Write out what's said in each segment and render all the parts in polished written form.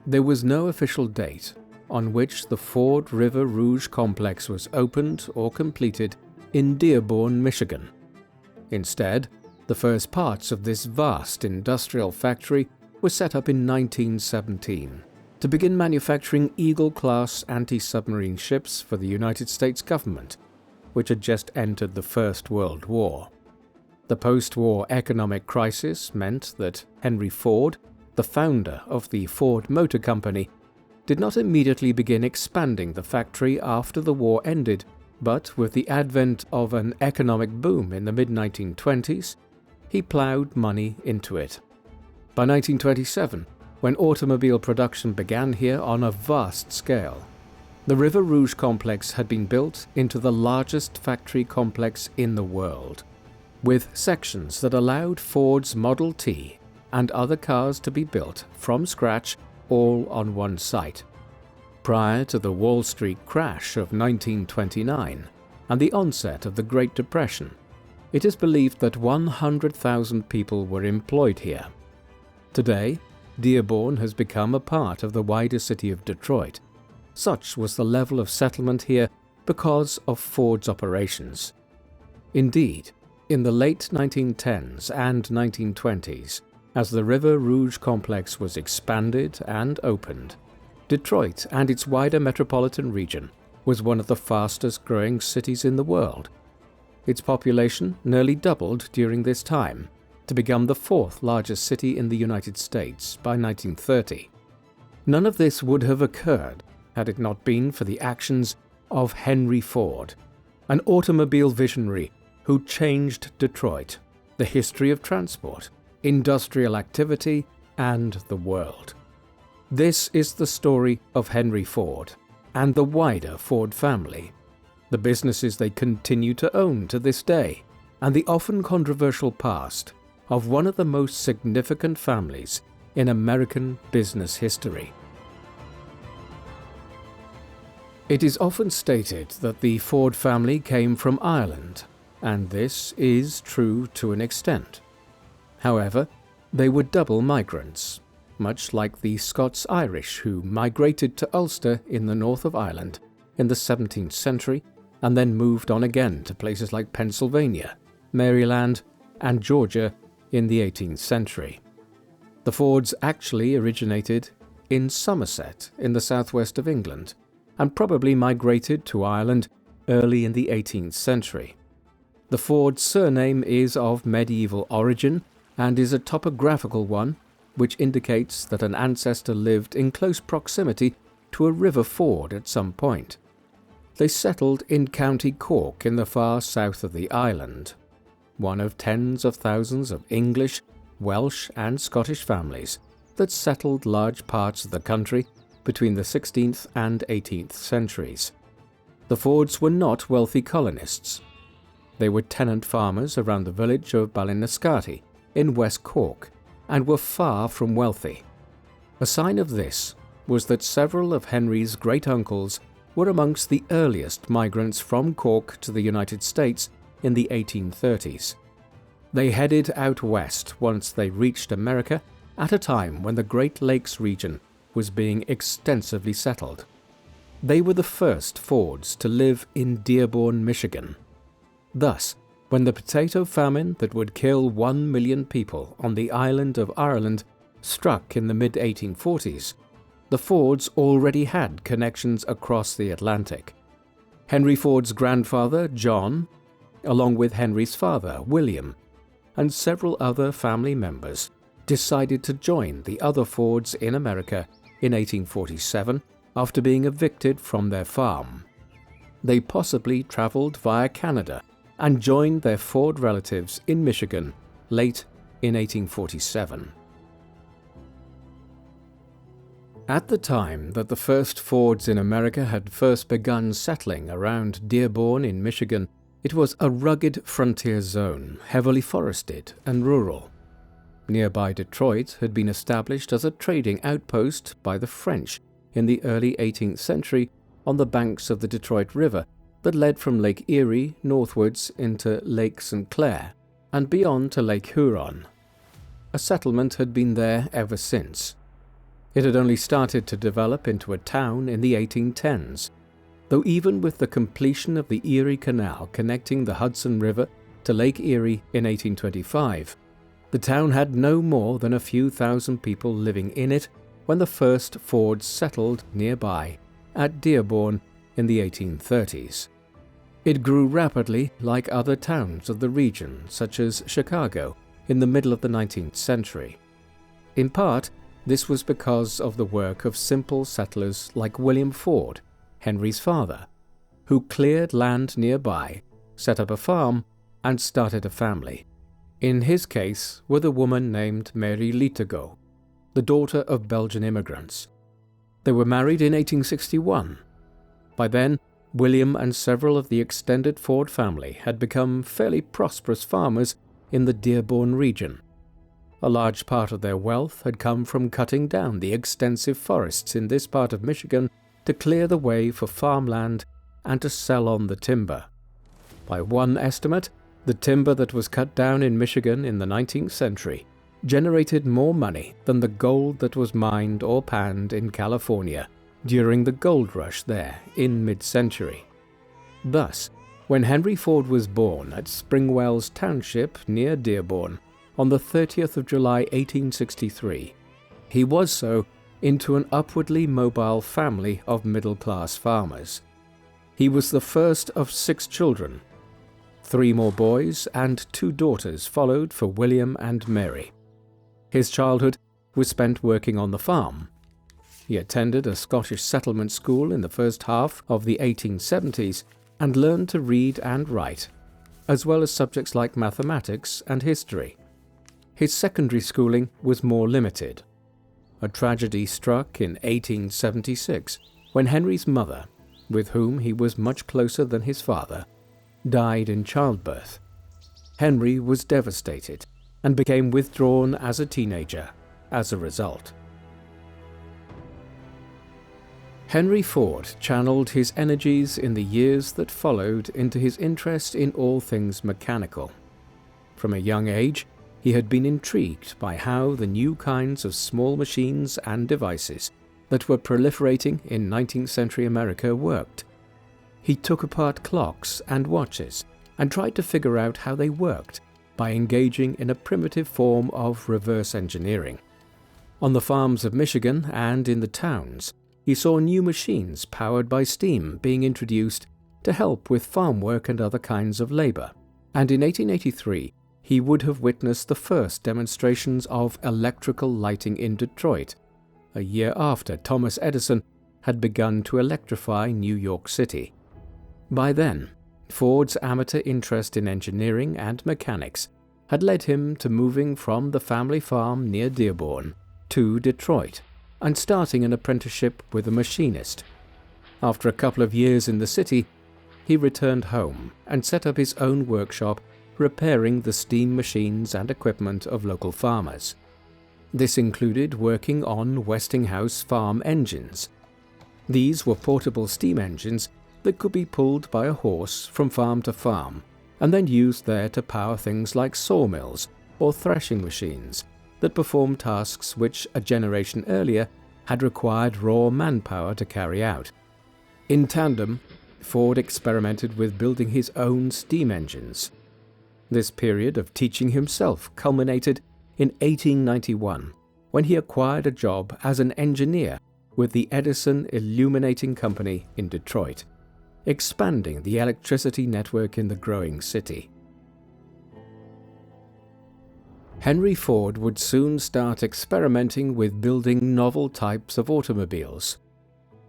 There was no official date on which the Ford River Rouge complex was opened or completed in Dearborn, Michigan. Instead, the first parts of this vast industrial factory were set up in 1917 to begin manufacturing Eagle-class anti-submarine ships for the United States government, which had just entered the First World War. The post-war economic crisis meant that Henry Ford, the founder of the Ford Motor Company, did not immediately begin expanding the factory after the war ended, but with the advent of an economic boom in the mid-1920s, he plowed money into it. By 1927, when automobile production began here on a vast scale, the River Rouge complex had been built into the largest factory complex in the world, with sections that allowed Ford's Model T and other cars to be built from scratch all on one site. Prior to the Wall Street crash of 1929 and the onset of the Great Depression, it is believed that 100,000 people were employed here. Today, Dearborn has become a part of the wider city of Detroit. Such was the level of settlement here because of Ford's operations. Indeed, in the late 1910s and 1920s, as the River Rouge complex was expanded and opened, Detroit and its wider metropolitan region was one of the fastest growing cities in the world. Its population nearly doubled during this time, to become the fourth largest city in the United States by 1930. None of this would have occurred had it not been for the actions of Henry Ford, an automobile visionary who changed Detroit, the history of transport, industrial activity, and the world. This is the story of Henry Ford and the wider Ford family, the businesses they continue to own to this day, and the often controversial past of one of the most significant families in American business history. It is often stated that the Ford family came from Ireland, and this is true to an extent. However, they were double migrants, much like the Scots-Irish who migrated to Ulster in the north of Ireland in the 17th century and then moved on again to places like Pennsylvania, Maryland, and Georgia in the 18th century. The Fords actually originated in Somerset in the southwest of England and probably migrated to Ireland early in the 18th century. The Ford surname is of medieval origin and is a topographical one, which indicates that an ancestor lived in close proximity to a river ford at some point. They settled in County Cork in the far south of the island, one of tens of thousands of English, Welsh, and Scottish families that settled large parts of the country between the 16th and 18th centuries. The Fords were not wealthy colonists. They were tenant farmers around the village of Ballinascarty in West Cork and were far from wealthy. A sign of this was that several of Henry's great-uncles were amongst the earliest migrants from Cork to the United States in the 1830s. They headed out west once they reached America at a time when the Great Lakes region was being extensively settled. They were the first Fords to live in Dearborn, Michigan. Thus, when the potato famine that would kill 1 million people on the island of Ireland struck in the mid-1840s, the Fords already had connections across the Atlantic. Henry Ford's grandfather, John, along with Henry's father, William, and several other family members, decided to join the other Fords in America in 1847 after being evicted from their farm. They possibly traveled via Canada and joined their Ford relatives in Michigan late in 1847. At the time that the first Fords in America had first begun settling around Dearborn in Michigan, it was a rugged frontier zone, heavily forested and rural. Nearby Detroit had been established as a trading outpost by the French in the early 18th century on the banks of the Detroit River that led from Lake Erie northwards into Lake St. Clair and beyond to Lake Huron. A settlement had been there ever since. It had only started to develop into a town in the 1810s, though even with the completion of the Erie Canal connecting the Hudson River to Lake Erie in 1825, the town had no more than a few thousand people living in it when the first Fords settled nearby at Dearborn in the 1830s. It grew rapidly like other towns of the region, such as Chicago, in the middle of the 19th century. In part, this was because of the work of simple settlers like William Ford, Henry's father, who cleared land nearby, set up a farm, and started a family. In his case were the woman named Mary Litago, the daughter of Belgian immigrants. They were married in 1861. By then, William and several of the extended Ford family had become fairly prosperous farmers in the Dearborn region. A large part of their wealth had come from cutting down the extensive forests in this part of Michigan to clear the way for farmland and to sell on the timber. By one estimate, the timber that was cut down in Michigan in the 19th century generated more money than the gold that was mined or panned in California during the gold rush there in mid-century. Thus, when Henry Ford was born at Springwells Township near Dearborn on the 30th of July 1863, he was so into an upwardly mobile family of middle-class farmers. He was the first of 6 children. 3 more boys and 2 daughters followed for William and Mary. His childhood was spent working on the farm. He attended a Scottish settlement school in the first half of the 1870s and learned to read and write, as well as subjects like mathematics and history. His secondary schooling was more limited. A tragedy struck in 1876 when Henry's mother, with whom he was much closer than his father, died in childbirth. Henry was devastated and became withdrawn as a teenager as a result. Henry Ford channeled his energies in the years that followed into his interest in all things mechanical. From a young age, he had been intrigued by how the new kinds of small machines and devices that were proliferating in 19th century America worked. He took apart clocks and watches and tried to figure out how they worked by engaging in a primitive form of reverse engineering. On the farms of Michigan and in the towns, he saw new machines powered by steam being introduced to help with farm work and other kinds of labor, and in 1883 he would have witnessed the first demonstrations of electrical lighting in Detroit, a year after Thomas Edison had begun to electrify New York City. By then, Ford's amateur interest in engineering and mechanics had led him to moving from the family farm near Dearborn to Detroit and starting an apprenticeship with a machinist. After a couple of years in the city, he returned home and set up his own workshop repairing the steam machines and equipment of local farmers. This included working on Westinghouse farm engines. These were portable steam engines that could be pulled by a horse from farm to farm and then used there to power things like sawmills or threshing machines that performed tasks which a generation earlier had required raw manpower to carry out. In tandem, Ford experimented with building his own steam engines. This period of teaching himself culminated in 1891, when he acquired a job as an engineer with the Edison Illuminating Company in Detroit, expanding the electricity network in the growing city. Henry Ford would soon start experimenting with building novel types of automobiles.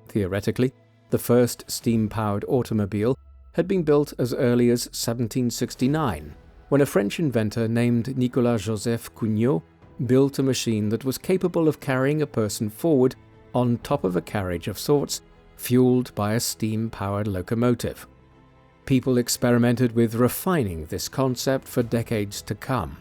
Theoretically, the first steam-powered automobile had been built as early as 1769, when a French inventor named Nicolas-Joseph Cugnot built a machine that was capable of carrying a person forward on top of a carriage of sorts, fueled by a steam-powered locomotive. People experimented with refining this concept for decades to come.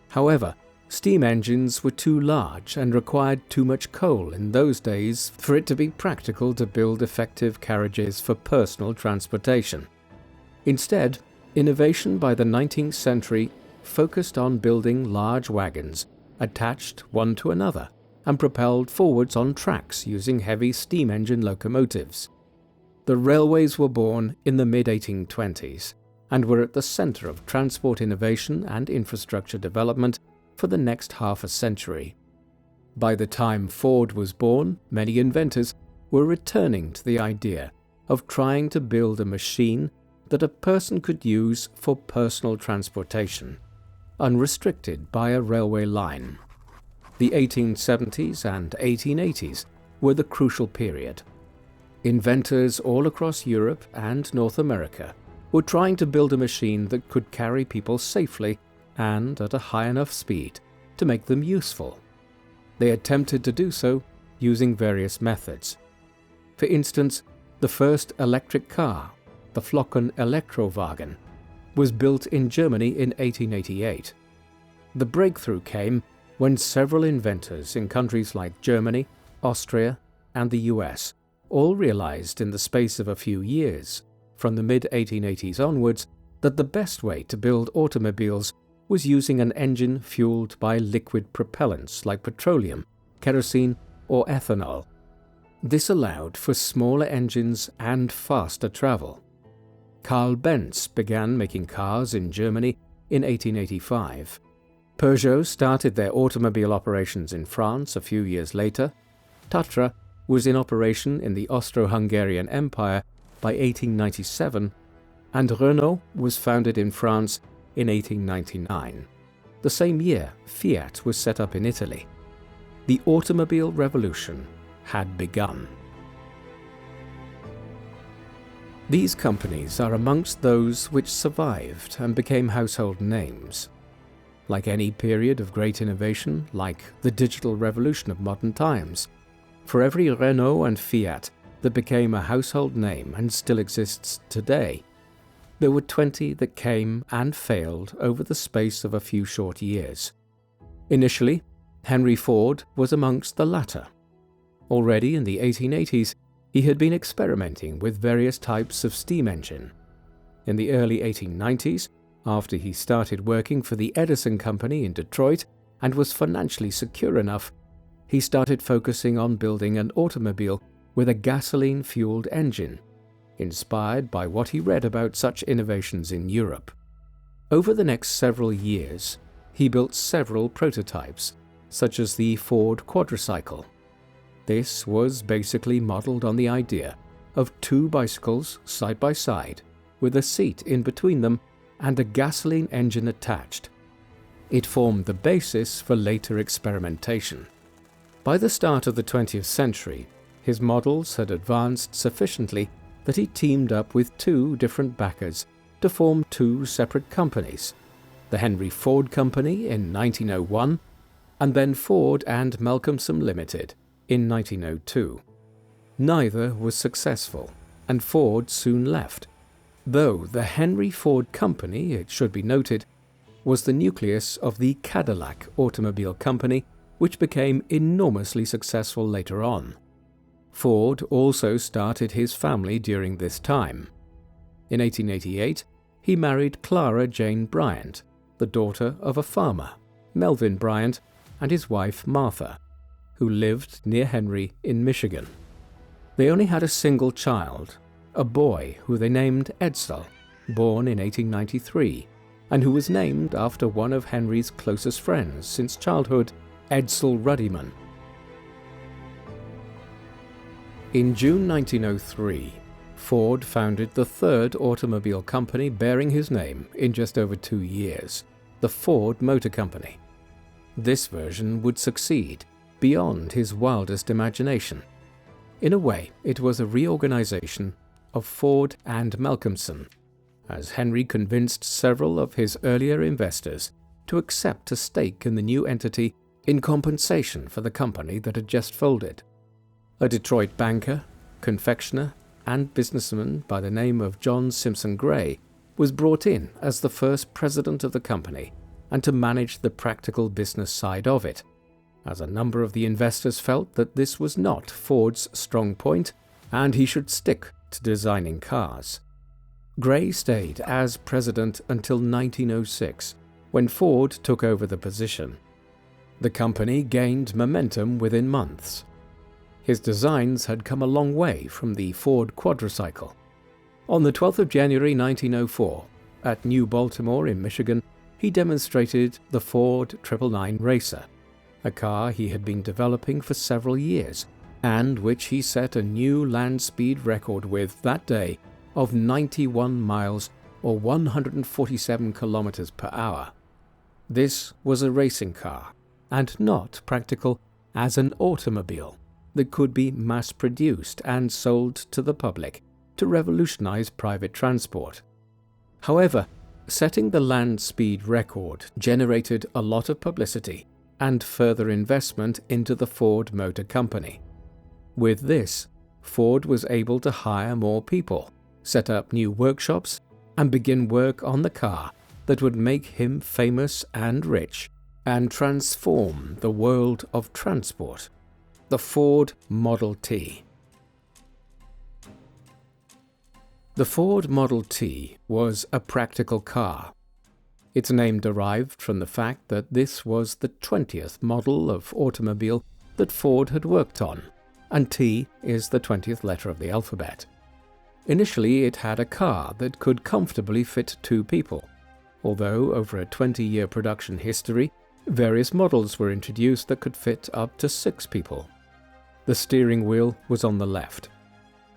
However, steam engines were too large and required too much coal in those days for it to be practical to build effective carriages for personal transportation. Instead, innovation by the 19th century focused on building large wagons attached one to another and propelled forwards on tracks using heavy steam engine locomotives. The railways were born in the mid-1820s and were at the centre of transport innovation and infrastructure development for the next half a century. By the time Ford was born, many inventors were returning to the idea of trying to build a machine that a person could use for personal transportation, unrestricted by a railway line. The 1870s and 1880s were the crucial period. Inventors all across Europe and North America were trying to build a machine that could carry people safely and at a high enough speed to make them useful. They attempted to do so using various methods. For instance, the first electric car, the Flocken Elektrowagen, was built in Germany in 1888. The breakthrough came when several inventors in countries like Germany, Austria, and the US all realized in the space of a few years, from the mid-1880s onwards, that the best way to build automobiles was using an engine fueled by liquid propellants like petroleum, kerosene, or ethanol. This allowed for smaller engines and faster travel. Carl Benz began making cars in Germany in 1885. Peugeot started their automobile operations in France a few years later. Tatra was in operation in the Austro-Hungarian Empire by 1897, and Renault was founded in France in 1899. The same year, Fiat was set up in Italy. The automobile revolution had begun. These companies are amongst those which survived and became household names. Like any period of great innovation, like the digital revolution of modern times, for every Renault and Fiat that became a household name and still exists today, there were 20 that came and failed over the space of a few short years. Initially, Henry Ford was amongst the latter. Already in the 1880s, he had been experimenting with various types of steam engine. In the early 1890s, after he started working for the Edison Company in Detroit and was financially secure enough, he started focusing on building an automobile with a gasoline-fueled engine, inspired by what he read about such innovations in Europe. Over the next several years, he built several prototypes, such as the Ford quadricycle. This was basically modeled on the idea of two bicycles side by side, with a seat in between them and a gasoline engine attached. It formed the basis for later experimentation. By the start of the 20th century, his models had advanced sufficiently that he teamed up with two different backers to form two separate companies, the Henry Ford Company in 1901 and then Ford and Malcolmson Limited in 1902. Neither was successful, and Ford soon left, though the Henry Ford Company, it should be noted, was the nucleus of the Cadillac Automobile Company, which became enormously successful later on. Ford also started his family during this time. In 1888, he married Clara Jane Bryant, the daughter of a farmer, Melvin Bryant, and his wife Martha, who lived near Henry in Michigan. They only had a single child, a boy who they named Edsel, born in 1893, and who was named after one of Henry's closest friends since childhood, Edsel Ruddiman. In June 1903, Ford founded the third automobile company bearing his name in just over 2 years, the Ford Motor Company. This version would succeed beyond his wildest imagination. In a way, it was a reorganization of Ford and Malcolmson, as Henry convinced several of his earlier investors to accept a stake in the new entity in compensation for the company that had just folded. A Detroit banker, confectioner, and businessman by the name of John Simpson Gray was brought in as the first president of the company and to manage the practical business side of it, as a number of the investors felt that this was not Ford's strong point and he should stick to designing cars. Gray stayed as president until 1906, when Ford took over the position. The company gained momentum within months. His designs had come a long way from the Ford quadricycle. On the 12th of January 1904, at New Baltimore in Michigan, he demonstrated the Ford 999 Racer, a car he had been developing for several years, and which he set a new land speed record with that day of 91 miles or 147 kilometers per hour. This was a racing car, and not practical as an automobile that could be mass-produced and sold to the public to revolutionize private transport. However, setting the land speed record generated a lot of publicity and further investment into the Ford Motor Company. With this, Ford was able to hire more people, set up new workshops, and begin work on the car that would make him famous and rich and transform the world of transport: the Ford Model T. The Ford Model T was a practical car. Its name derived from the fact that this was the 20th model of automobile that Ford had worked on, and T is the 20th letter of the alphabet. Initially, it had a car that could comfortably fit 2 people, although over a 20-year production history, various models were introduced that could fit up to 6 people. The steering wheel was on the left.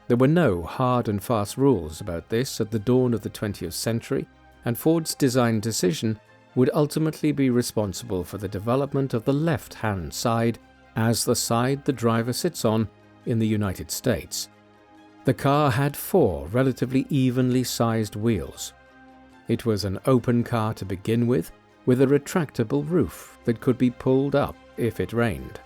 There were no hard and fast rules about this at the dawn of the 20th century, and Ford's design decision would ultimately be responsible for the development of the left-hand side as the side the driver sits on in the United States. The car had 4 relatively evenly sized wheels. It was an open car to begin with a retractable roof that could be pulled up if it rained.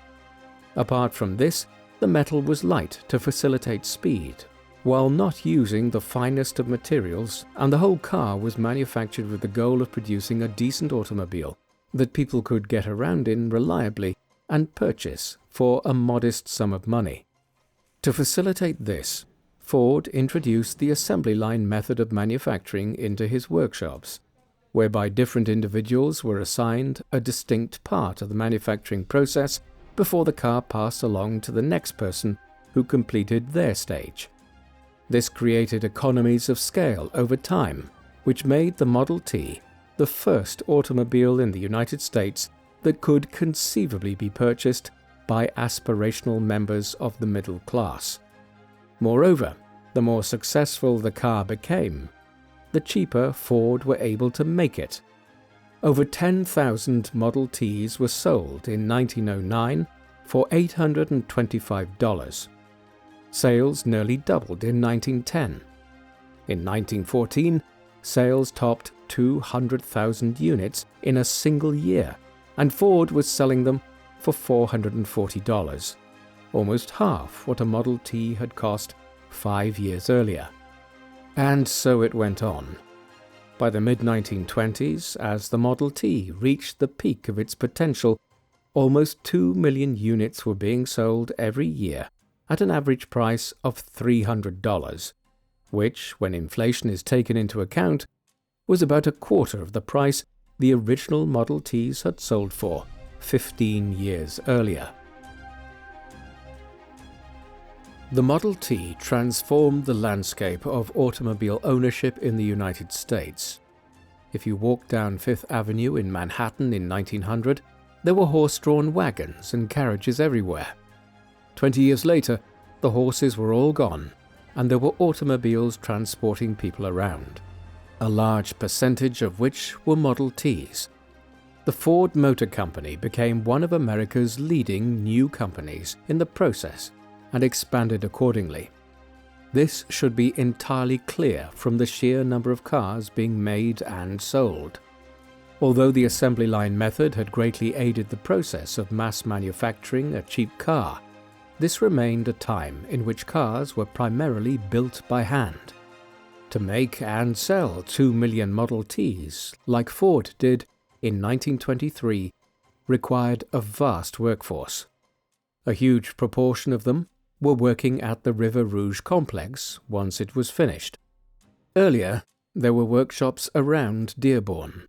Apart from this, the metal was light to facilitate speed, while not using the finest of materials, and the whole car was manufactured with the goal of producing a decent automobile that people could get around in reliably and purchase for a modest sum of money. To facilitate this, Ford introduced the assembly line method of manufacturing into his workshops, whereby different individuals were assigned a distinct part of the manufacturing process before the car passed along to the next person who completed their stage. This created economies of scale over time, which made the Model T the first automobile in the United States that could conceivably be purchased by aspirational members of the middle class. Moreover, the more successful the car became, the cheaper Ford were able to make it. Over 10,000 Model Ts were sold in 1909 for $825. Sales nearly doubled in 1910. In 1914, sales topped 200,000 units in a single year, and Ford was selling them for $440, almost half what a Model T had cost 5 years earlier. And so it went on. By the mid-1920s, as the Model T reached the peak of its potential, almost 2 million units were being sold every year at an average price of $300, which, when inflation is taken into account, was about a quarter of the price the original Model Ts had sold for 15 years earlier. The Model T transformed the landscape of automobile ownership in the United States. If you walked down Fifth Avenue in Manhattan in 1900, there were horse-drawn wagons and carriages everywhere. 20 years later, the horses were all gone, and there were automobiles transporting people around, a large percentage of which were Model Ts. The Ford Motor Company became one of America's leading new companies in the process and expanded accordingly. This should be entirely clear from the sheer number of cars being made and sold. Although the assembly line method had greatly aided the process of mass manufacturing a cheap car, this remained a time in which cars were primarily built by hand. To make and sell 2 million Model Ts, like Ford did in 1923, required a vast workforce. A huge proportion of them were working at the River Rouge complex once it was finished. Earlier, there were workshops around Dearborn.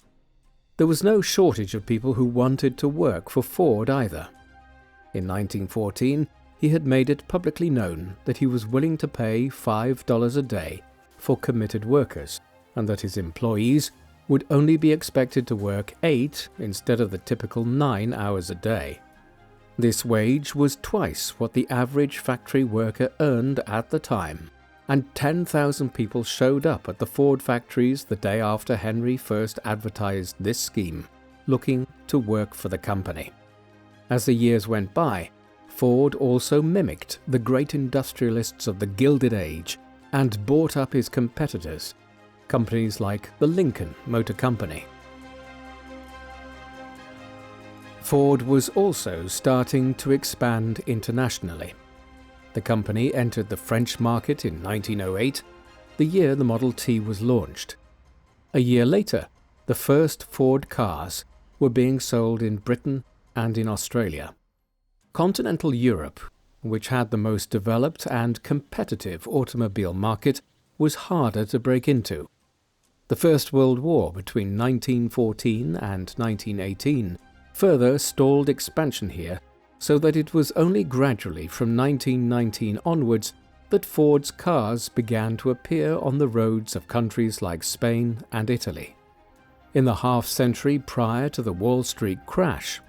There was no shortage of people who wanted to work for Ford either. In 1914, he had made it publicly known that he was willing to pay $5 a day for committed workers, and that his employees would only be expected to work 8 instead of the typical 9 hours a day. This wage was twice what the average factory worker earned at the time, and 10,000 people showed up at the Ford factories the day after Henry first advertised this scheme, looking to work for the company. As the years went by, Ford also mimicked the great industrialists of the Gilded Age and bought up his competitors, companies like the Lincoln Motor Company. Ford was also starting to expand internationally. The company entered the French market in 1908, the year the Model T was launched. A year later, the first Ford cars were being sold in Britain and in Australia. Continental Europe, which had the most developed and competitive automobile market, was harder to break into. The First World War between 1914 and 1918 further stalled expansion here, so that it was only gradually from 1919 onwards that Ford's cars began to appear on the roads of countries like Spain and Italy. In the half-century prior to the Wall Street crash,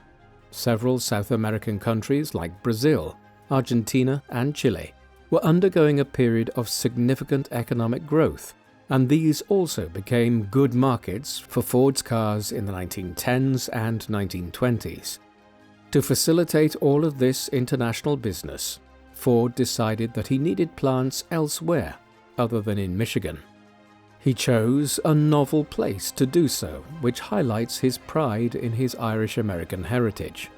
several South American countries like Brazil, Argentina, and Chile were undergoing a period of significant economic growth, and these also became good markets for Ford's cars in the 1910s and 1920s. To facilitate all of this international business, Ford decided that he needed plants elsewhere other than in Michigan. He chose a novel place to do so, which highlights his pride in his Irish-American heritage.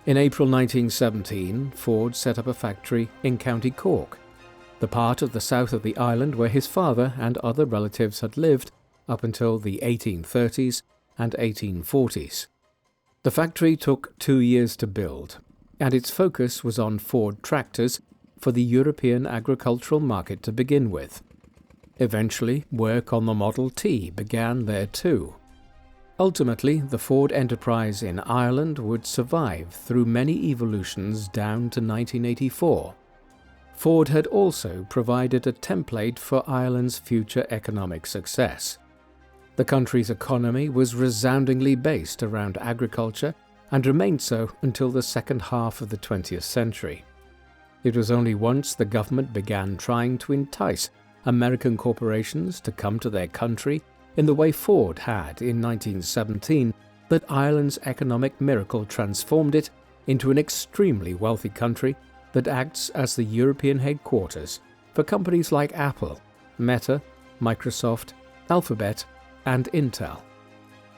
In April 1917, Ford set up a factory in County Cork, the part of the south of the island where his father and other relatives had lived up until the 1830s and 1840s. The factory took 2 years to build, and its focus was on Ford tractors for the European agricultural market to begin with. Eventually, work on the Model T began there too. Ultimately, the Ford enterprise in Ireland would survive through many evolutions down to 1984. Ford had also provided a template for Ireland's future economic success. The country's economy was resoundingly based around agriculture and remained so until the second half of the 20th century. It was only once the government began trying to entice American corporations to come to their country in the way Ford had in 1917 that Ireland's economic miracle transformed it into an extremely wealthy country that acts as the European headquarters for companies like Apple, Meta, Microsoft, Alphabet, and Intel.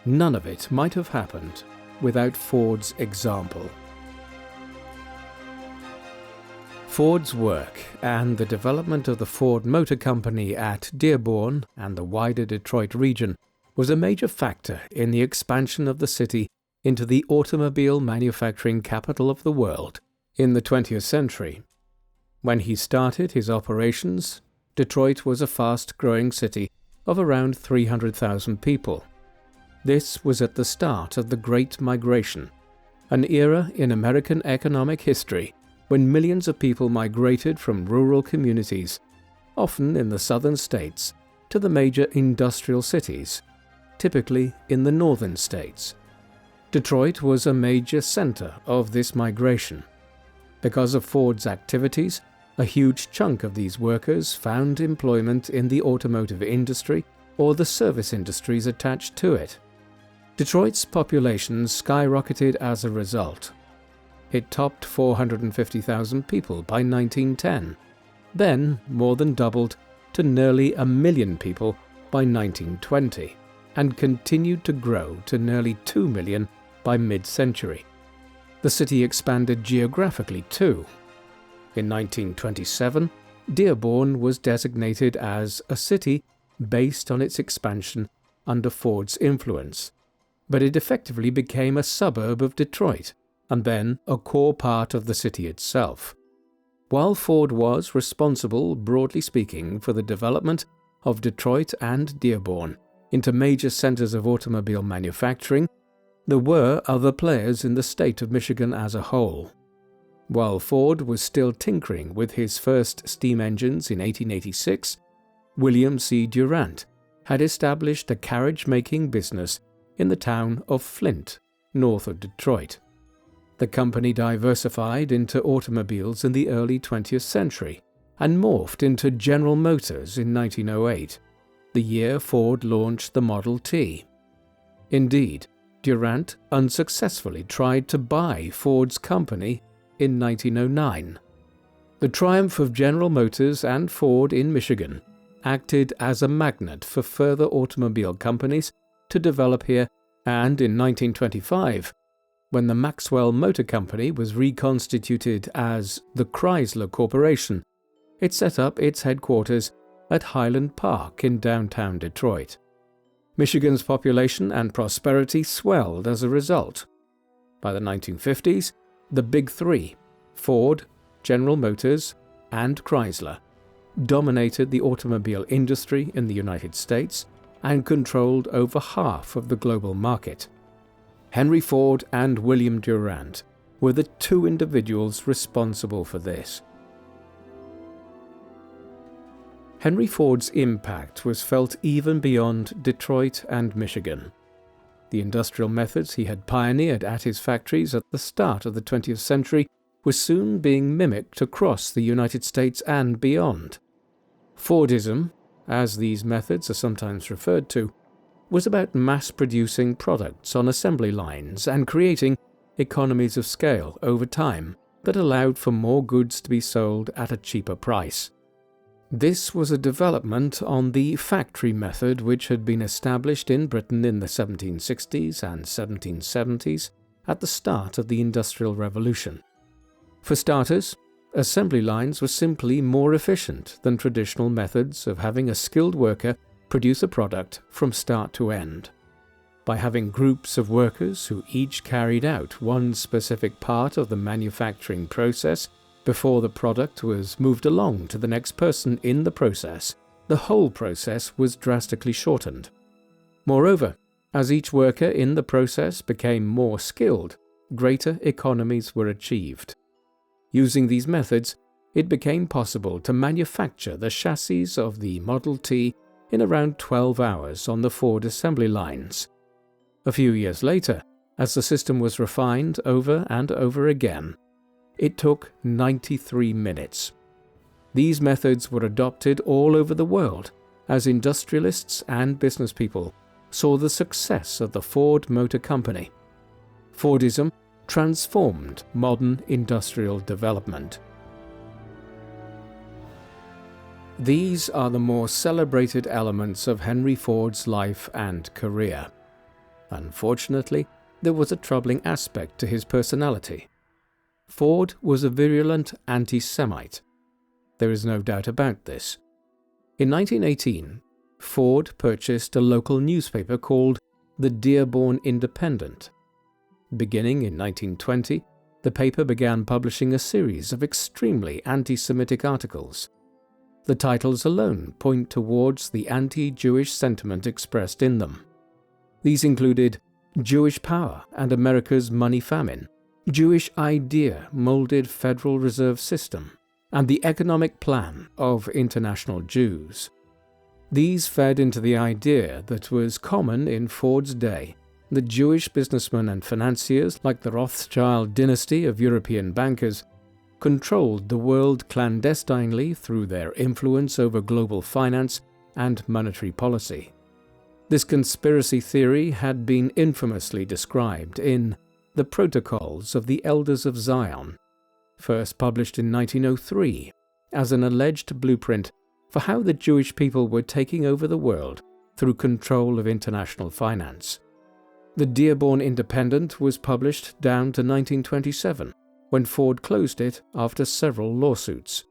None of it might have happened without Ford's example. Ford's work and the development of the Ford Motor Company at Dearborn and the wider Detroit region was a major factor in the expansion of the city into the automobile manufacturing capital of the world in the 20th century. When he started his operations, Detroit was a fast-growing city of around 300,000 people. This was at the start of the Great Migration, an era in American economic history when millions of people migrated from rural communities, often in the southern states, to the major industrial cities, typically in the northern states. Detroit was a major center of this migration. Because of Ford's activities, a huge chunk of these workers found employment in the automotive industry or the service industries attached to it. Detroit's population skyrocketed as a result. It topped 450,000 people by 1910, then more than doubled to nearly 1 million people by 1920, and continued to grow to nearly 2 million by mid-century. The city expanded geographically too. In 1927, Dearborn was designated as a city based on its expansion under Ford's influence, but it effectively became a suburb of Detroit and then a core part of the city itself. While Ford was responsible, broadly speaking, for the development of Detroit and Dearborn, into major centers of automobile manufacturing, there were other players in the state of Michigan as a whole. While Ford was still tinkering with his first steam engines in 1886, William C. Durant had established a carriage-making business in the town of Flint, north of Detroit. The company diversified into automobiles in the early 20th century and morphed into General Motors in 1908, the year Ford launched the Model T. Indeed, Durant unsuccessfully tried to buy Ford's company in 1909. The triumph of General Motors and Ford in Michigan acted as a magnet for further automobile companies to develop here, and in 1925, when the Maxwell Motor Company was reconstituted as the Chrysler Corporation, it set up its headquarters at Highland Park in downtown Detroit. Michigan's population and prosperity swelled as a result. By the 1950s, the Big Three, Ford, General Motors, and Chrysler, dominated the automobile industry in the United States and controlled over half of the global market. Henry Ford and William Durant were the two individuals responsible for this. Henry Ford's impact was felt even beyond Detroit and Michigan. The industrial methods he had pioneered at his factories at the start of the 20th century were soon being mimicked across the United States and beyond. Fordism, as these methods are sometimes referred to, was about mass-producing products on assembly lines and creating economies of scale over time that allowed for more goods to be sold at a cheaper price. This was a development on the factory method which had been established in Britain in the 1760s and 1770s at the start of the Industrial Revolution. For starters, assembly lines were simply more efficient than traditional methods of having a skilled worker produce a product from start to end. By having groups of workers who each carried out one specific part of the manufacturing process before the product was moved along to the next person in the process, the whole process was drastically shortened. Moreover, as each worker in the process became more skilled, greater economies were achieved. Using these methods, it became possible to manufacture the chassis of the Model T in around 12 hours on the Ford assembly lines. A few years later, as the system was refined over and over again, it took 93 minutes. These methods were adopted all over the world as industrialists and business people saw the success of the Ford Motor Company. Fordism transformed modern industrial development. These are the more celebrated elements of Henry Ford's life and career. Unfortunately, there was a troubling aspect to his personality. Ford was a virulent anti-Semite. There is no doubt about this. In 1918, Ford purchased a local newspaper called the Dearborn Independent. Beginning in 1920, the paper began publishing a series of extremely anti-Semitic articles. The titles alone point towards the anti-Jewish sentiment expressed in them. These included Jewish Power and America's Money Famine, Jewish Idea Molded Federal Reserve System, and the Economic Plan of International Jews. These fed into the idea that was common in Ford's day, that Jewish businessmen and financiers like the Rothschild dynasty of European bankers controlled the world clandestinely through their influence over global finance and monetary policy. This conspiracy theory had been infamously described in The Protocols of the Elders of Zion, first published in 1903 as an alleged blueprint for how the Jewish people were taking over the world through control of international finance. The Dearborn Independent was published down to 1927, when Ford closed it after several lawsuits.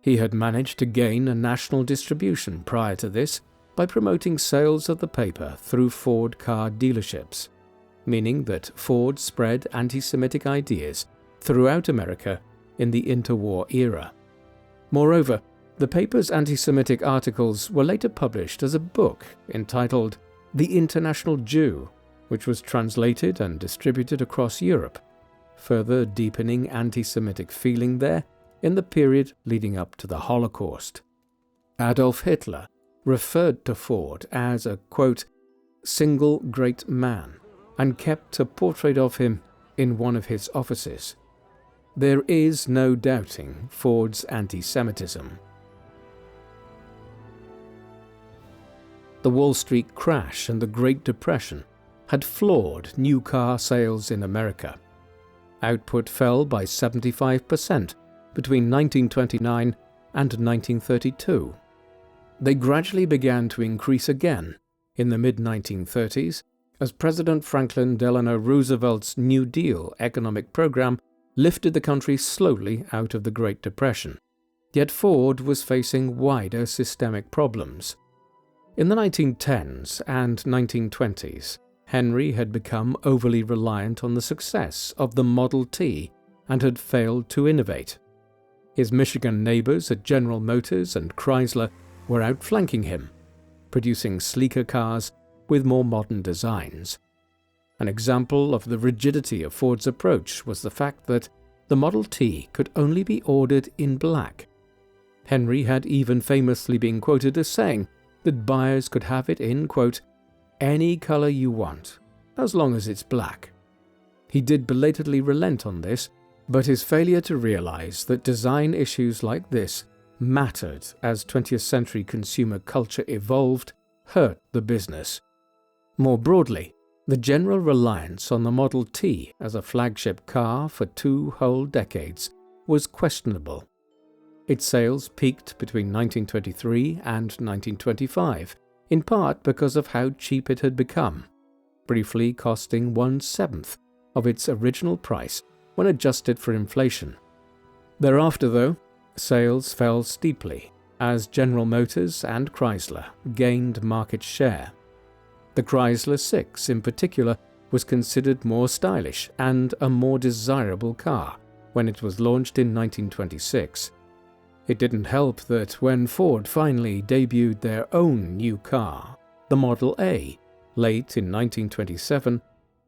He had managed to gain a national distribution prior to this by promoting sales of the paper through Ford car dealerships, meaning that Ford spread anti-Semitic ideas throughout America in the interwar era. Moreover, The paper's anti-Semitic articles were later published as a book entitled The International Jew, which was translated and distributed across Europe, further deepening anti-Semitic feeling there in the period leading up to the Holocaust. Adolf Hitler referred to Ford as a, quote, single great man, and kept a portrait of him in one of his offices. There is no doubting Ford's anti-Semitism. The Wall Street crash and the Great Depression had floored new car sales in America. Output fell by 75% between 1929 and 1932. They gradually began to increase again in the mid-1930s as President Franklin Delano Roosevelt's New Deal economic program lifted the country slowly out of the Great Depression. Yet Ford was facing wider systemic problems. In the 1910s and 1920s, Henry had become overly reliant on the success of the Model T and had failed to innovate. His Michigan neighbors at General Motors and Chrysler were outflanking him, producing sleeker cars with more modern designs. An example of the rigidity of Ford's approach was the fact that the Model T could only be ordered in black. Henry had even famously been quoted as saying that buyers could have it in, quote, any color you want, as long as it's black. He did belatedly relent on this, but his failure to realize that design issues like this mattered as 20th century consumer culture evolved hurt the business. More broadly, the general reliance on the Model T as a flagship car for 2 whole decades was questionable. Its sales peaked between 1923 and 1925, in part because of how cheap it had become, briefly costing 1/7 of its original price when adjusted for inflation. Thereafter, though, sales fell steeply as General Motors and Chrysler gained market share. The Chrysler 6 in particular was considered more stylish and a more desirable car when it was launched in 1926. It didn't help that when Ford finally debuted their own new car, the Model A, late in 1927,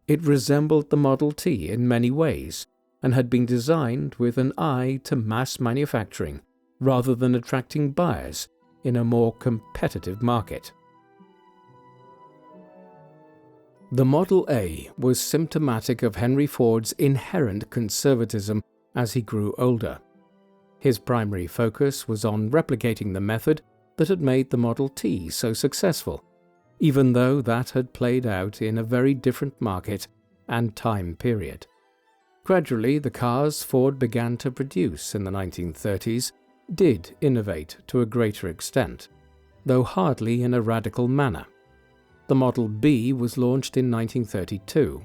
it resembled the Model T in many ways and had been designed with an eye to mass manufacturing rather than attracting buyers in a more competitive market. The Model A was symptomatic of Henry Ford's inherent conservatism as he grew older. His primary focus was on replicating the method that had made the Model T so successful, even though that had played out in a very different market and time period. Gradually, the cars Ford began to produce in the 1930s did innovate to a greater extent, though hardly in a radical manner. The Model B was launched in 1932.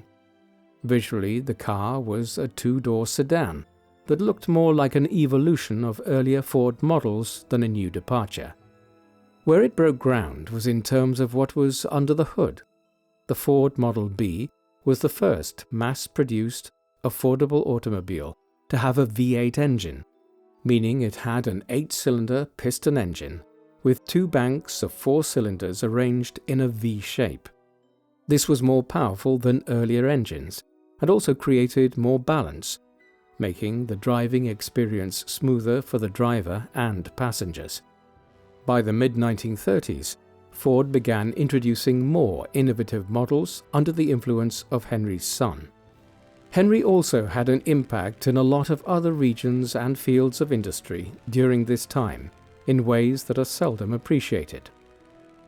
Visually, the car was a 2-door sedan that looked more like an evolution of earlier Ford models than a new departure. Where it broke ground was in terms of what was under the hood. The Ford Model B was the first mass-produced, affordable automobile to have a V8 engine, meaning it had an 8-cylinder piston engine with 2 banks of 4 cylinders arranged in a V shape. This was more powerful than earlier engines and also created more balance, making the driving experience smoother for the driver and passengers. By the mid-1930s, Ford began introducing more innovative models under the influence of Henry's son. Henry also had an impact in a lot of other regions and fields of industry during this time in ways that are seldom appreciated.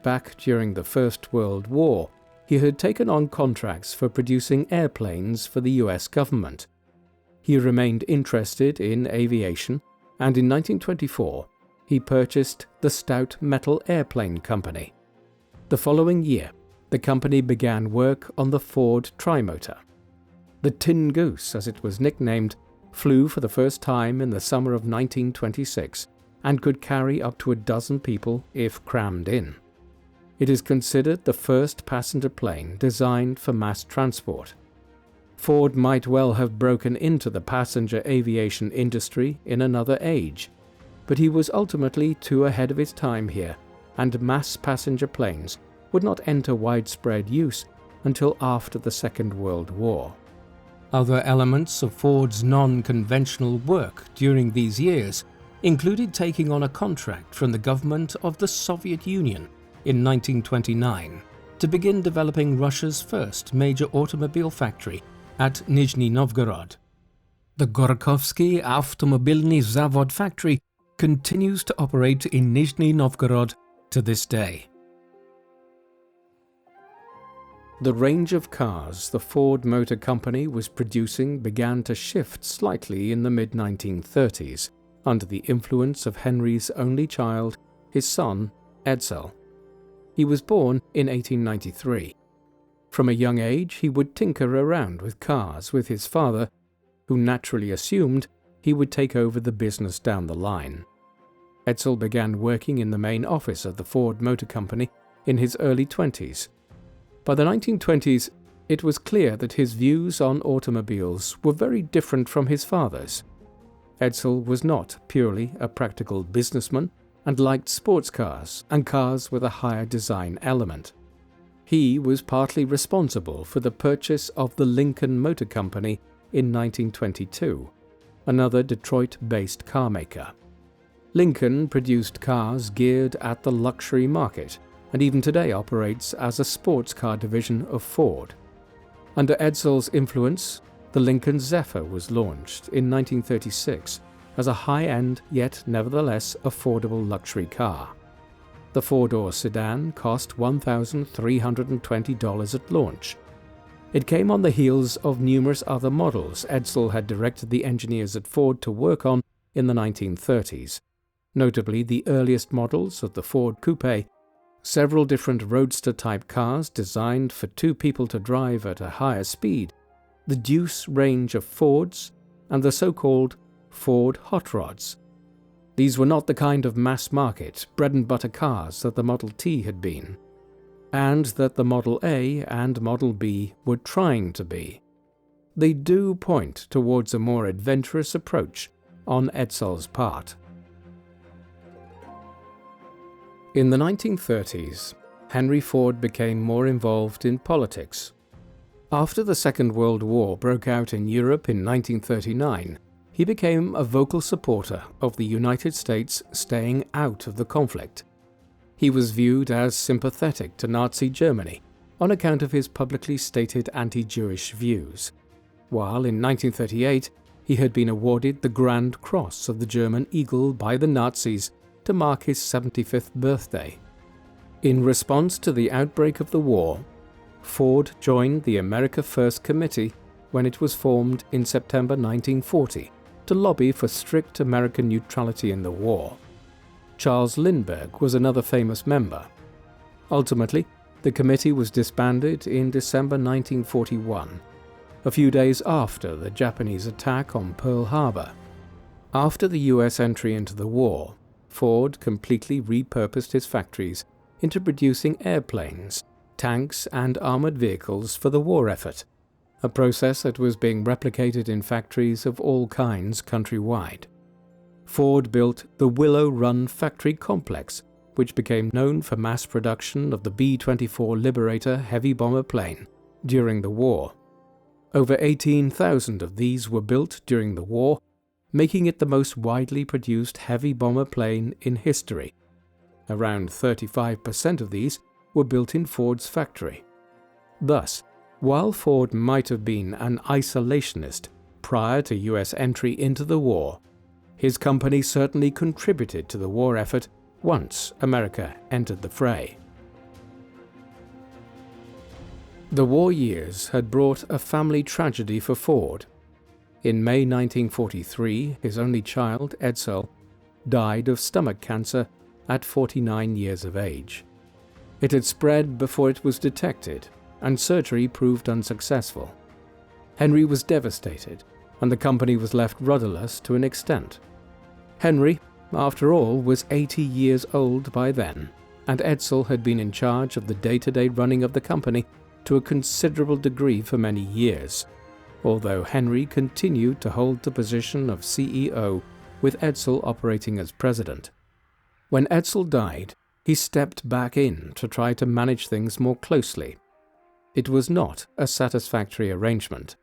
Back during the First World War, he had taken on contracts for producing airplanes for the US government. He remained interested in aviation, and in 1924, he purchased the Stout Metal Airplane Company. The following year, the company began work on the Ford Trimotor. The Tin Goose, as it was nicknamed, flew for the first time in the summer of 1926 and could carry up to 12 people if crammed in. It is considered the first passenger plane designed for mass transport. Ford might well have broken into the passenger aviation industry in another age, but he was ultimately too ahead of his time here, and mass passenger planes would not enter widespread use until after the Second World War. Other elements of Ford's non-conventional work during these years included taking on a contract from the government of the Soviet Union in 1929 to begin developing Russia's first major automobile factory at Nizhny Novgorod. The Gorokhovsky Automobilny Zavod factory continues to operate in Nizhny Novgorod to this day. The range of cars the Ford Motor Company was producing began to shift slightly in the mid-1930s under the influence of Henry's only child, his son, Edsel. He was born in 1893. From a young age, he would tinker around with cars with his father, who naturally assumed he would take over the business down the line. Edsel began working in the main office of the Ford Motor Company in his early 20s. By the 1920s, it was clear that his views on automobiles were very different from his father's. Edsel was not purely a practical businessman and liked sports cars and cars with a higher design element. He was partly responsible for the purchase of the Lincoln Motor Company in 1922, another Detroit-based carmaker. Lincoln produced cars geared at the luxury market, and even today operates as a sports car division of Ford. Under Edsel's influence, the Lincoln Zephyr was launched in 1936 as a high-end yet nevertheless affordable luxury car. The four-door sedan cost $1,320 at launch. It came on the heels of numerous other models Edsel had directed the engineers at Ford to work on in the 1930s, notably the earliest models of the Ford Coupe, several different roadster-type cars designed for two people to drive at a higher speed, the Deuce range of Fords, and the so-called Ford Hot Rods. These were not the kind of mass-market, bread-and-butter cars that the Model T had been, and that the Model A and Model B were trying to be. They do point towards a more adventurous approach on Edsel's part. In the 1930s, Henry Ford became more involved in politics. After the Second World War broke out in Europe in 1939, he became a vocal supporter of the United States staying out of the conflict. He was viewed as sympathetic to Nazi Germany on account of his publicly stated anti-Jewish views, while in 1938 he had been awarded the Grand Cross of the German Eagle by the Nazis to mark his 75th birthday. In response to the outbreak of the war, Ford joined the America First Committee when it was formed in September 1940 to lobby for strict American neutrality in the war. Charles Lindbergh was another famous member. Ultimately, the committee was disbanded in December 1941, a few days after the Japanese attack on Pearl Harbor. After the US entry into the war, Ford completely repurposed his factories into producing airplanes, tanks, and armored vehicles for the war effort, a process that was being replicated in factories of all kinds countrywide. Ford built the Willow Run factory complex, which became known for mass production of the B-24 Liberator heavy bomber plane during the war. Over 18,000 of these were built during the war, making it the most widely produced heavy bomber plane in history. Around 35% of these were built in Ford's factory. Thus, while Ford might have been an isolationist prior to US entry into the war, his company certainly contributed to the war effort once America entered the fray. The war years had brought a family tragedy for Ford. In May 1943, his only child, Edsel, died of stomach cancer at 49 years of age. It had spread before it was detected, and surgery proved unsuccessful. Henry was devastated, and the company was left rudderless to an extent. Henry, after all, was 80 years old by then, and Edsel had been in charge of the day-to-day running of the company to a considerable degree for many years, although Henry continued to hold the position of CEO with Edsel operating as president. When Edsel died, he stepped back in to try to manage things more closely. It was not a satisfactory arrangement.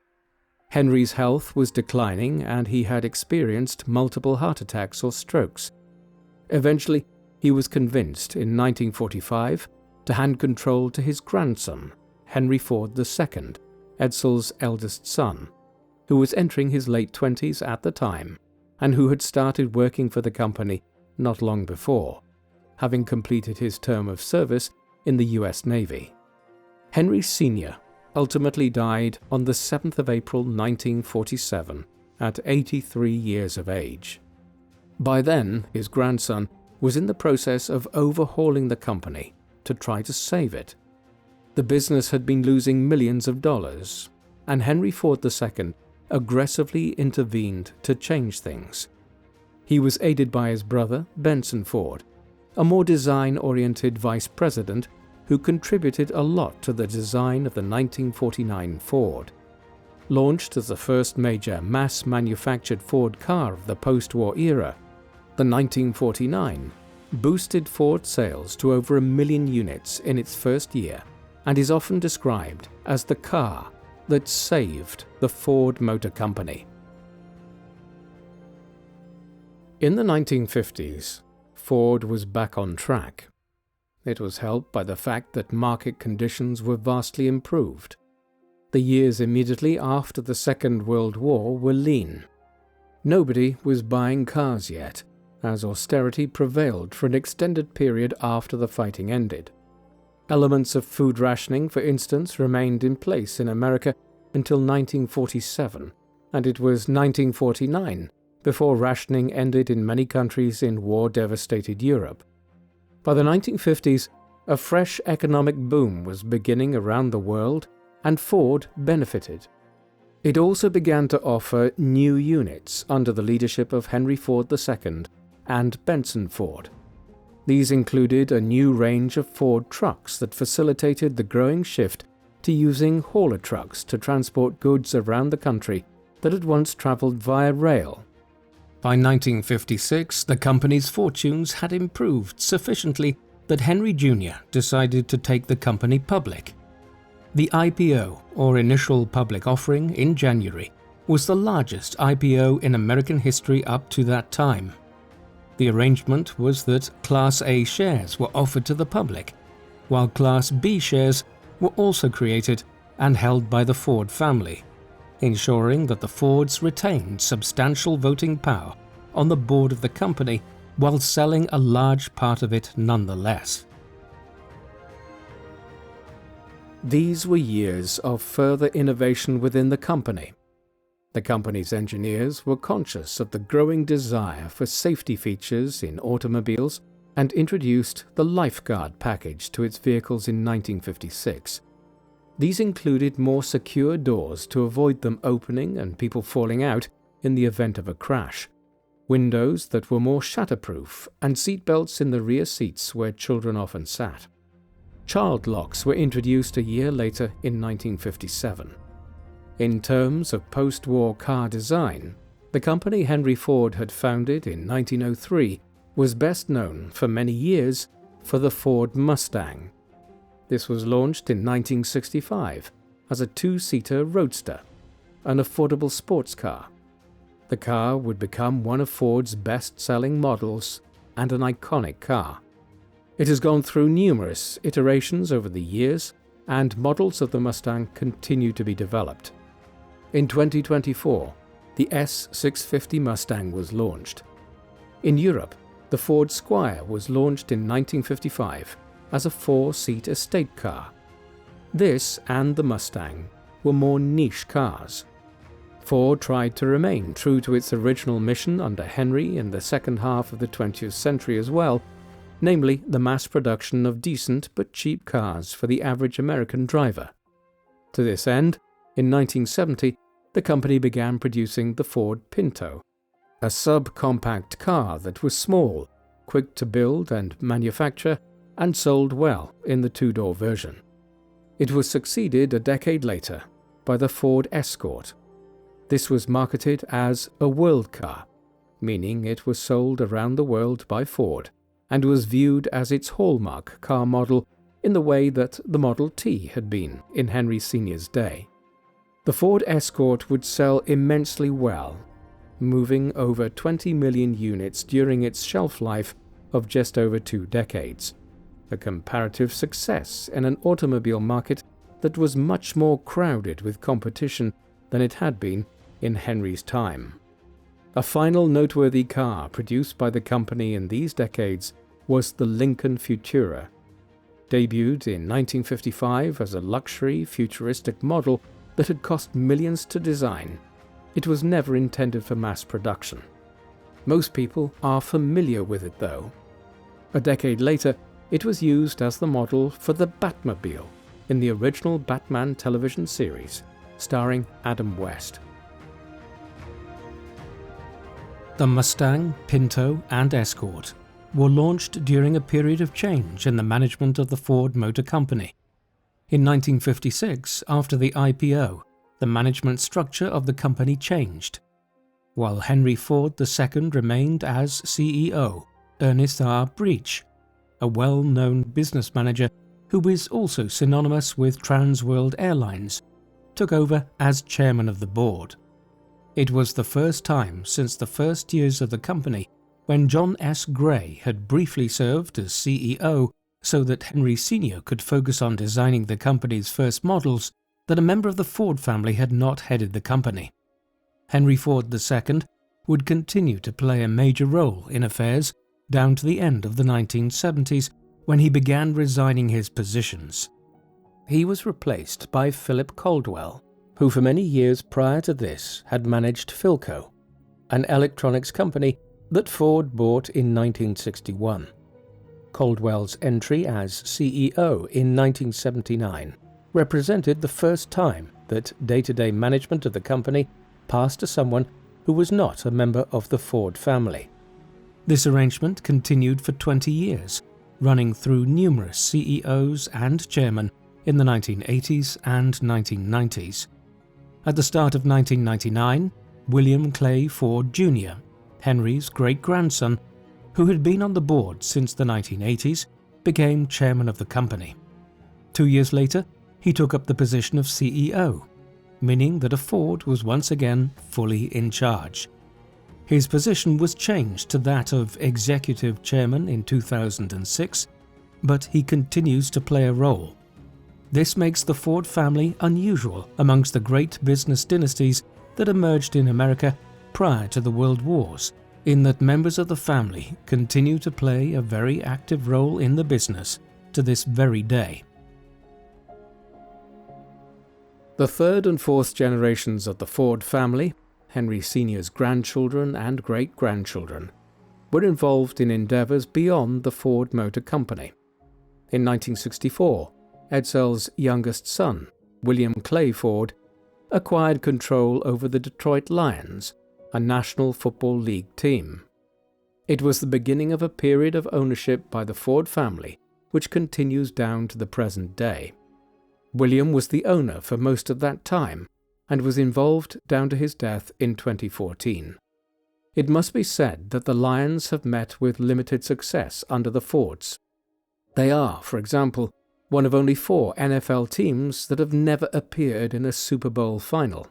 Henry's health was declining and he had experienced multiple heart attacks or strokes. Eventually, he was convinced in 1945 to hand control to his grandson, Henry Ford II, Edsel's eldest son, who was entering his late 20s at the time and who had started working for the company not long before, having completed his term of service in the US Navy. Henry Sr. ultimately died on the 7th of April 1947 at 83 years of age. By then, his grandson was in the process of overhauling the company to try to save it. The business had been losing millions of dollars, and Henry Ford II aggressively intervened to change things. He was aided by his brother, Benson Ford, a more design-oriented vice president who contributed a lot to the design of the 1949 Ford. Launched as the first major mass-manufactured Ford car of the post-war era, the 1949 boosted Ford sales to over 1 million units in its first year and is often described as the car that saved the Ford Motor Company. In the 1950s, Ford was back on track. It was helped by the fact that market conditions were vastly improved. The years immediately after the Second World War were lean. Nobody was buying cars yet, as austerity prevailed for an extended period after the fighting ended. Elements of food rationing, for instance, remained in place in America until 1947, and it was 1949 before rationing ended in many countries in war-devastated Europe. By the 1950s, a fresh economic boom was beginning around the world, and Ford benefited. It also began to offer new units under the leadership of Henry Ford II and Benson Ford. These included a new range of Ford trucks that facilitated the growing shift to using hauler trucks to transport goods around the country that had once traveled via rail. By 1956, the company's fortunes had improved sufficiently that Henry Jr. decided to take the company public. The IPO, or Initial Public Offering, in January, was the largest IPO in American history up to that time. The arrangement was that Class A shares were offered to the public, while Class B shares were also created and held by the Ford family, ensuring that the Fords retained substantial voting power on the board of the company while selling a large part of it nonetheless. These were years of further innovation within the company. The company's engineers were conscious of the growing desire for safety features in automobiles and introduced the Lifeguard package to its vehicles in 1956. These included more secure doors to avoid them opening and people falling out in the event of a crash, windows that were more shatterproof, and seatbelts in the rear seats where children often sat. Child locks were introduced a year later in 1957. In terms of post-war car design, the company Henry Ford had founded in 1903 was best known for many years for the Ford Mustang. This was launched in 1965 as a two-seater roadster, an affordable sports car. The car would become one of Ford's best-selling models and an iconic car. It has gone through numerous iterations over the years, and models of the Mustang continue to be developed. In 2024, the S650 Mustang was launched. In Europe, the Ford Squire was launched in 1955 as a four-seat estate car. This and the Mustang were more niche cars. Ford tried to remain true to its original mission under Henry in the second half of the 20th century as well, namely the mass production of decent but cheap cars for the average American driver. To this end, in 1970, the company began producing the Ford Pinto, a subcompact car that was small, quick to build and manufacture, and sold well in the two-door version. It was succeeded a decade later by the Ford Escort. This was marketed as a world car, meaning it was sold around the world by Ford and was viewed as its hallmark car model in the way that the Model T had been in Henry Sr.'s day. The Ford Escort would sell immensely well, moving over 20 million units during its shelf life of just over 2 decades, a comparative success in an automobile market that was much more crowded with competition than it had been in Henry's time. A final noteworthy car produced by the company in these decades was the Lincoln Futura. Debuted in 1955 as a luxury, futuristic model that had cost millions to design, it was never intended for mass production. Most people are familiar with it though. A decade later, it was used as the model for the Batmobile in the original Batman television series, starring Adam West. The Mustang, Pinto, and Escort were launched during a period of change in the management of the Ford Motor Company. In 1956, after the IPO, the management structure of the company changed. While Henry Ford II remained as CEO, Ernest R. Breech, a well-known business manager who is also synonymous with Trans World Airlines, took over as chairman of the board. It was the first time since the first years of the company when John S. Gray had briefly served as CEO so that Henry Sr. could focus on designing the company's first models, that a member of the Ford family had not headed the company. Henry Ford II would continue to play a major role in affairs down to the end of the 1970s, when he began resigning his positions. He was replaced by Philip Caldwell, who for many years prior to this had managed Philco, an electronics company that Ford bought in 1961. Caldwell's entry as CEO in 1979 represented the first time that day-to-day management of the company passed to someone who was not a member of the Ford family. This arrangement continued for 20 years, running through numerous CEOs and chairmen in the 1980s and 1990s. At the start of 1999, William Clay Ford Jr., Henry's great-grandson, who had been on the board since the 1980s, became chairman of the company. 2 years later, he took up the position of CEO, meaning that a Ford was once again fully in charge. His position was changed to that of executive chairman in 2006, but he continues to play a role. This makes the Ford family unusual amongst the great business dynasties that emerged in America prior to the World Wars, in that members of the family continue to play a very active role in the business to this very day. The third and fourth generations of the Ford family, Henry Sr.'s grandchildren and great-grandchildren, were involved in endeavors beyond the Ford Motor Company. In 1964, Edsel's youngest son, William Clay Ford, acquired control over the Detroit Lions, a National Football League team. It was the beginning of a period of ownership by the Ford family, which continues down to the present day. William was the owner for most of that time and was involved down to his death in 2014. It must be said that the Lions have met with limited success under the Fords. They are, for example, one of only 4 NFL teams that have never appeared in a Super Bowl final.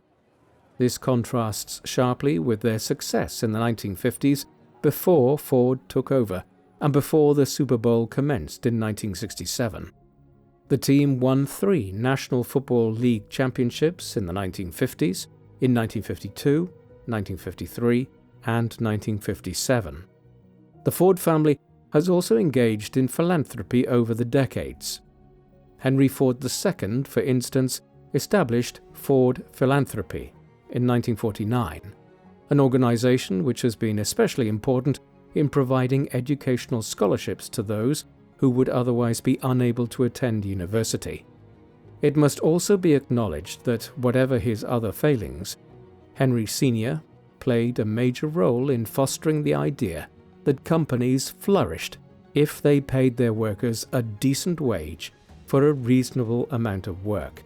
This contrasts sharply with their success in the 1950s, before Ford took over and before the Super Bowl commenced in 1967. The team won 3 National Football League championships in the 1950s, in 1952, 1953, and 1957. The Ford family has also engaged in philanthropy over the decades. Henry Ford II, for instance, established Ford Philanthropy in 1949, an organization which has been especially important in providing educational scholarships to those who would otherwise be unable to attend university. It must also be acknowledged that, whatever his other failings, Henry Sr. played a major role in fostering the idea that companies flourished if they paid their workers a decent wage for a reasonable amount of work,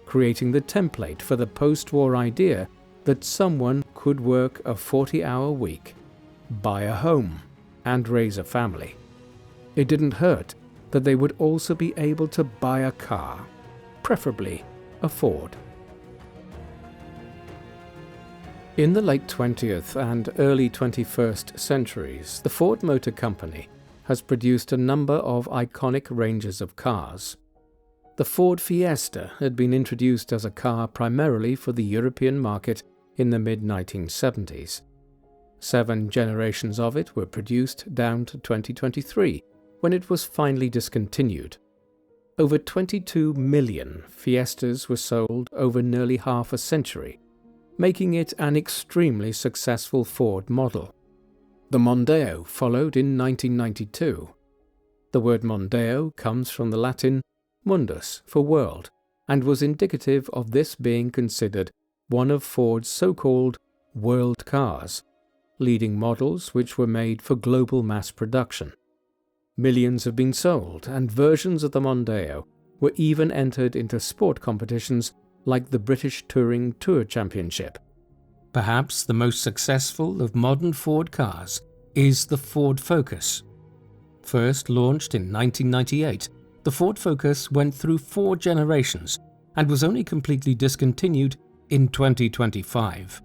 creating the template for the post-war idea that someone could work a 40-hour week buy a home, and raise a family. It didn't hurt that they would also be able to buy a car, preferably a Ford. In the late 20th and early 21st centuries, the Ford Motor Company has produced a number of iconic ranges of cars. The Ford Fiesta had been introduced as a car primarily for the European market in the mid-1970s. 7 generations of it were produced down to 2023, when it was finally discontinued. Over 22 million Fiestas were sold over nearly half a century, making it an extremely successful Ford model. The Mondeo followed in 1992. The word Mondeo comes from the Latin mundus for world, and was indicative of this being considered one of Ford's so-called world cars, leading models which were made for global mass production. Millions have been sold, and versions of the Mondeo were even entered into sport competitions like the British Touring Tour Championship. Perhaps the most successful of modern Ford cars is the Ford Focus. First launched in 1998, the Ford Focus went through 4 generations and was only completely discontinued in 2025.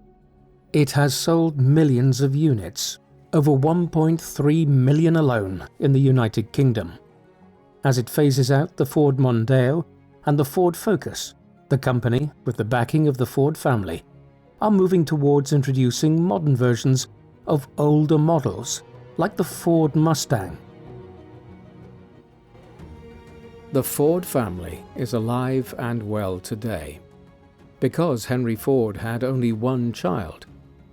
It has sold millions of units, over 1.3 million alone in the United Kingdom. As it phases out the Ford Mondeo and the Ford Focus, the company, with the backing of the Ford family, are moving towards introducing modern versions of older models like the Ford Mustang. The Ford family is alive and well today. Because Henry Ford had only one child,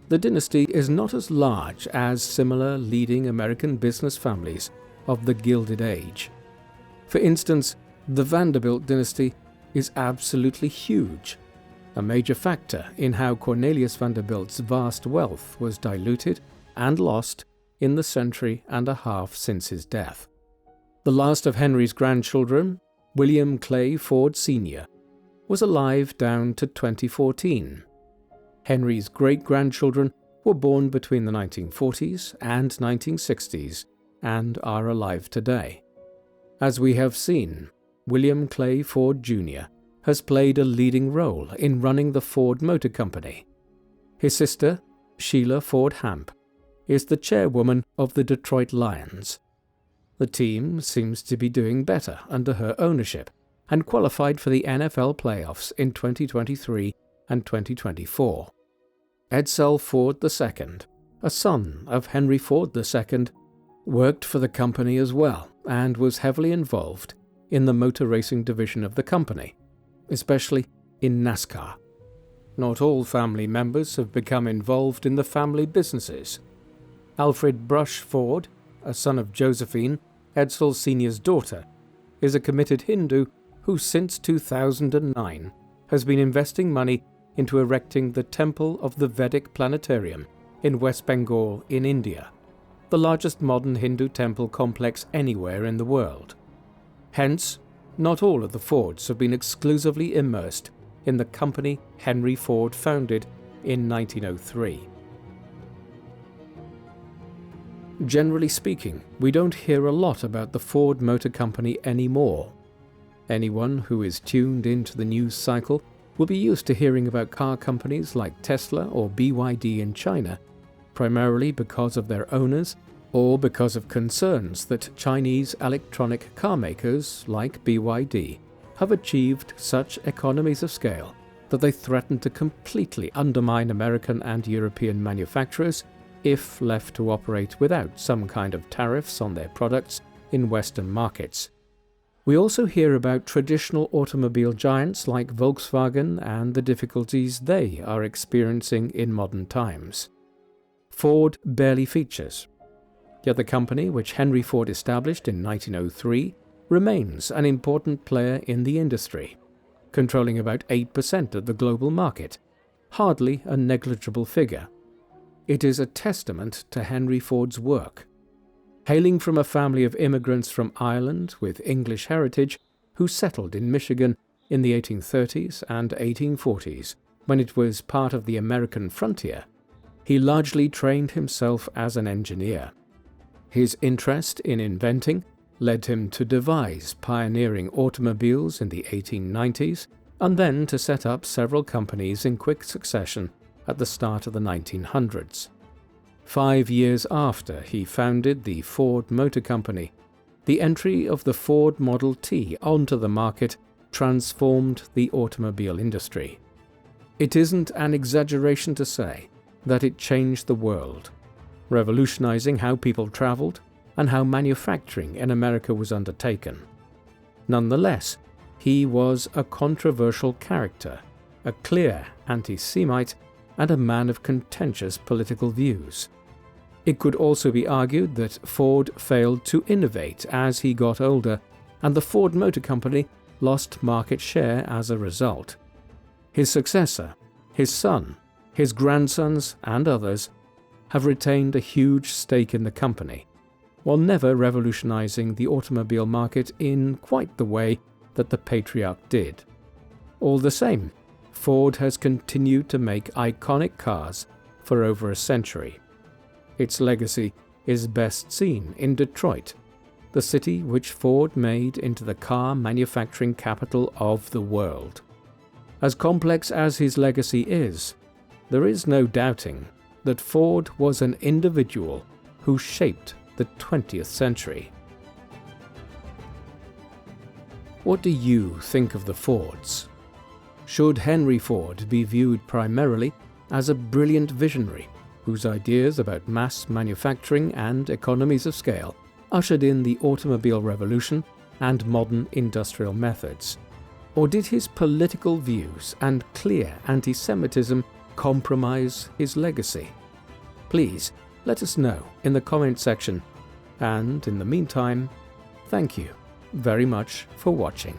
the dynasty is not as large as similar leading American business families of the Gilded Age. For instance, the Vanderbilt dynasty is absolutely huge, a major factor in how Cornelius Vanderbilt's vast wealth was diluted and lost in the century and a half since his death. The last of Henry's grandchildren, William Clay Ford Sr., was alive down to 2014. Henry's great-grandchildren were born between the 1940s and 1960s and are alive today. As we have seen, William Clay Ford Jr. has played a leading role in running the Ford Motor Company. His sister, Sheila Ford Hamp, is the chairwoman of the Detroit Lions. The team seems to be doing better under her ownership and qualified for the NFL playoffs in 2023 and 2024. Edsel Ford II, a son of Henry Ford II, worked for the company as well and was heavily involved in the motor racing division of the company, especially in NASCAR. Not all family members have become involved in the family businesses. Alfred Brush Ford, a son of Josephine, Edsel Sr.'s daughter, is a committed Hindu who since 2009 has been investing money into erecting the Temple of the Vedic Planetarium in West Bengal in India, the largest modern Hindu temple complex anywhere in the world. Hence, not all of the Fords have been exclusively immersed in the company Henry Ford founded in 1903. Generally speaking, we don't hear a lot about the Ford Motor Company anymore. Anyone who is tuned into the news cycle will be used to hearing about car companies like Tesla or BYD in China, primarily because of their owners or because of concerns that Chinese electronic car makers like BYD have achieved such economies of scale that they threaten to completely undermine American and European manufacturers if left to operate without some kind of tariffs on their products in Western markets. We also hear about traditional automobile giants like Volkswagen and the difficulties they are experiencing in modern times. Ford barely features, yet the company which Henry Ford established in 1903 remains an important player in the industry, controlling about 8% of the global market, hardly a negligible figure. It is a testament to Henry Ford's work. Hailing from a family of immigrants from Ireland with English heritage who settled in Michigan in the 1830s and 1840s when it was part of the American frontier, he largely trained himself as an engineer. His interest in inventing led him to devise pioneering automobiles in the 1890s and then to set up several companies in quick succession at the start of the 1900s. 5 years after he founded the Ford Motor Company, the entry of the Ford Model T onto the market transformed the automobile industry. It isn't an exaggeration to say that it changed the world, revolutionizing how people traveled and how manufacturing in America was undertaken. Nonetheless, he was a controversial character, a clear anti-Semite, and a man of contentious political views. It could also be argued that Ford failed to innovate as he got older, and the Ford Motor Company lost market share as a result. His successor, his son, his grandsons, and others have retained a huge stake in the company, while never revolutionizing the automobile market in quite the way that the patriarch did. All the same, Ford has continued to make iconic cars for over a century. Its legacy is best seen in Detroit, the city which Ford made into the car manufacturing capital of the world. As complex as his legacy is, there is no doubting that Ford was an individual who shaped the 20th century. What do you think of the Fords? Should Henry Ford be viewed primarily as a brilliant visionary whose ideas about mass manufacturing and economies of scale ushered in the automobile revolution and modern industrial methods? Or did his political views and clear anti-Semitism compromise his legacy? Please let us know in the comment section, and in the meantime, thank you very much for watching.